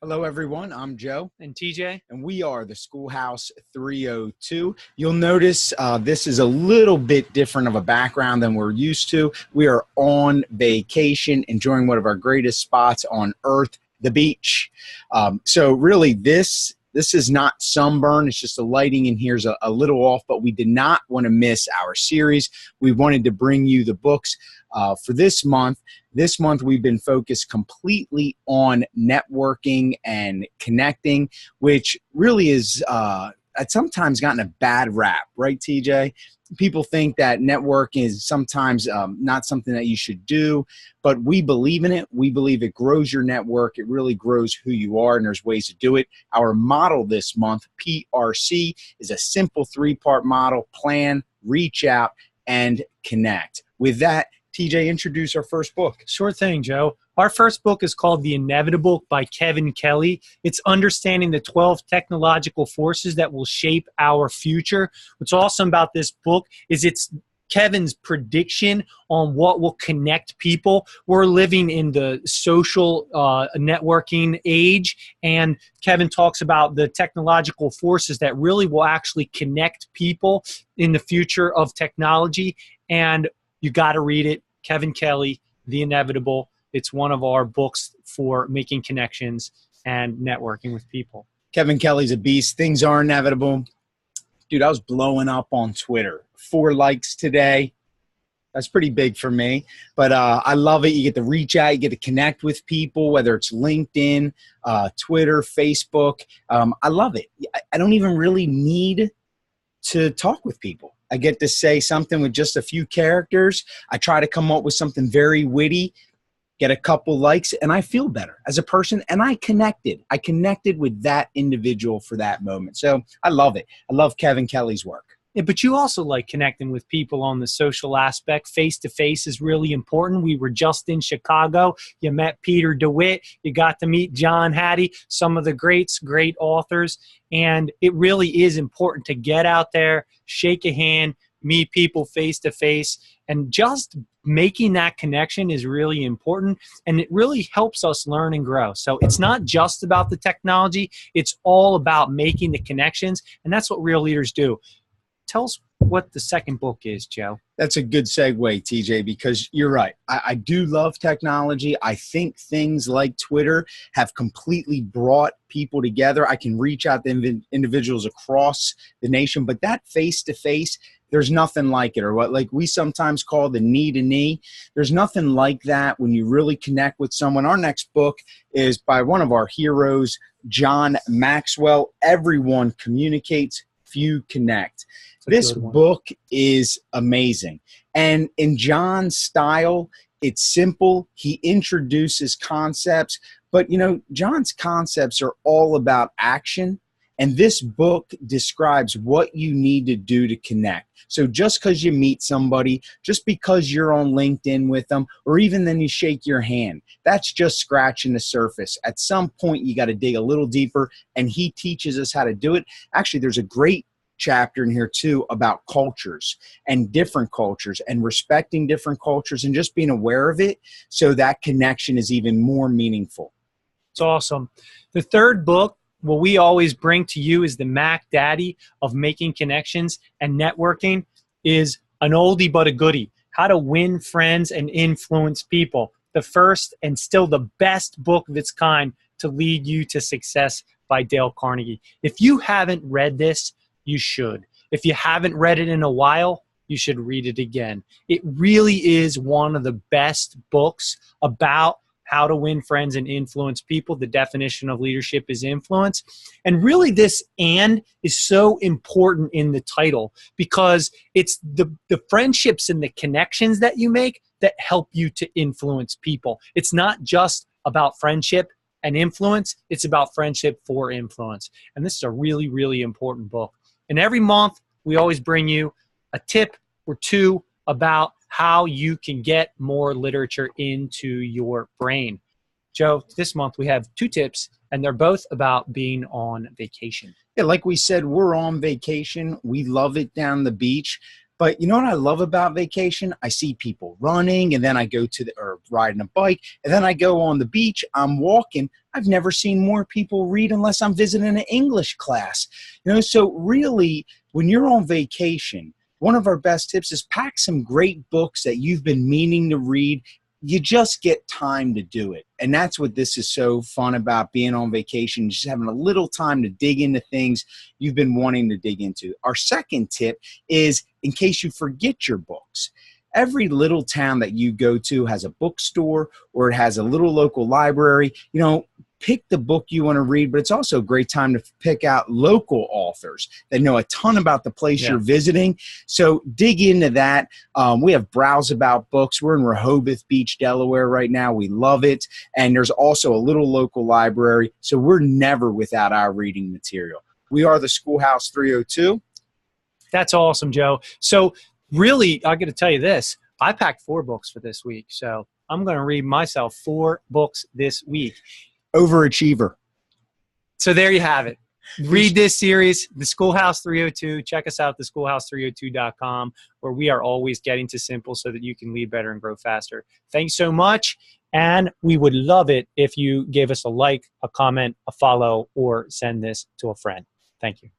Hello, everyone. I'm Joe. And TJ. And we are the Schoolhouse 302. You'll notice this is a little bit different of a background than we're used to. We are on vacation, enjoying one of our greatest spots on earth, the beach. So really, this is not sunburn. It's just the lighting in here is a little off, but we did not want to miss our series. We wanted to bring you the books for this month. This month, we've been focused completely on networking and connecting, which really is it's sometimes gotten a bad rap, right, TJ? People think that networking is sometimes not something that you should do, but we believe in it. We believe it grows your network. It really grows who you are, and there's ways to do it. Our model this month, PRC, is a simple 3-part model: plan, reach out, and connect. With that, TJ, introduce our first book. Sure thing, Joe. Our first book is called The Inevitable by Kevin Kelly. It's understanding the 12 technological forces that will shape our future. What's awesome about this book is it's Kevin's prediction on what will connect people. We're living in the social networking age, and Kevin talks about the technological forces that really will actually connect people in the future of technology. And you got to read it. Kevin Kelly, The Inevitable. It's one of our books for making connections and networking with people. Kevin Kelly's a beast. Things are inevitable. Dude, I was blowing up on Twitter. 4 likes today. That's pretty big for me. But I love it. You get to reach out. You get to connect with people, whether it's LinkedIn, Twitter, Facebook. I love it. I don't even really need to talk with people. I get to say something with just a few characters. I try to come up with something very witty, get a couple likes, and I feel better as a person, and I connected. I connected with that individual for that moment. So I love it. I love Kevin Kelly's work. Yeah, but you also like connecting with people on the social aspect. Face-to-face is really important. We were just in Chicago. You met Peter DeWitt. You got to meet John Hattie, some of the great authors. And it really is important to get out there, shake a hand, meet people face-to-face. And just making that connection is really important. And it really helps us learn and grow. So it's not just about the technology. It's all about making the connections. And that's what real leaders do. Tell us what the second book is, Joe. That's a good segue, TJ, because you're right. I do love technology. I think things like Twitter have completely brought people together. I can reach out to individuals across the nation, but that face-to-face, there's nothing like it, or what like we sometimes call the knee-to-knee. There's nothing like that when you really connect with someone. Our next book is by one of our heroes, John Maxwell. Everyone communicates, few connect. This book is amazing. And in John's style, it's simple. He introduces concepts, but John's concepts are all about action. And this book describes what you need to do to connect. So just because you meet somebody, just because you're on LinkedIn with them, or even then you shake your hand, that's just scratching the surface. At some point, you got to dig a little deeper, and he teaches us how to do it. Actually, there's a great chapter in here too about cultures and different cultures and respecting different cultures and just being aware of it, so that connection is even more meaningful. It's awesome. The third book, what we always bring to you is the Mac Daddy of making connections and networking, is an oldie but a goodie. How to win friends and influence people. The first and still the best book of its kind to lead you to success by Dale Carnegie. If you haven't read this, you should. If you haven't read it in a while, you should read it again. It really is one of the best books about how to win friends and influence people. The definition of leadership is influence. And really this "and" is so important in the title, because it's the friendships and the connections that you make that help you to influence people. It's not just about friendship and influence. It's about friendship for influence. And this is a really, really important book. And every month, we always bring you a tip or two about how you can get more literature into your brain. Joe, this month we have 2 tips, and they're both about being on vacation. Yeah, like we said, we're on vacation. We love it down the beach. But you know what I love about vacation? I see people running, and then I go or riding a bike, and then I go on the beach. I'm walking. I've never seen more people read unless I'm visiting an English class. So really, when you're on vacation, one of our best tips is pack some great books that you've been meaning to read. You just get time to do it. And that's what this is so fun about being on vacation, just having a little time to dig into things you've been wanting to dig into. Our second tip is, in case you forget your books, every little town that you go to has a bookstore or it has a little local library. Pick the book you want to read, but it's also a great time to pick out local authors that know a ton about the place you're visiting. So dig into that. We have Browse About Books. We're in Rehoboth Beach, Delaware right now. We love it. And there's also a little local library. So we're never without our reading material. We are the Schoolhouse 302. That's awesome, Joe. So really, I got to tell you this. I packed 4 books for this week. So I'm going to read myself 4 books this week. Overachiever. So there you have it. Read this series, The Schoolhouse 302. Check us out, theschoolhouse302.com, where we are always getting to simple so that you can lead better and grow faster. Thanks so much. And we would love it if you gave us a like, a comment, a follow, or send this to a friend. Thank you.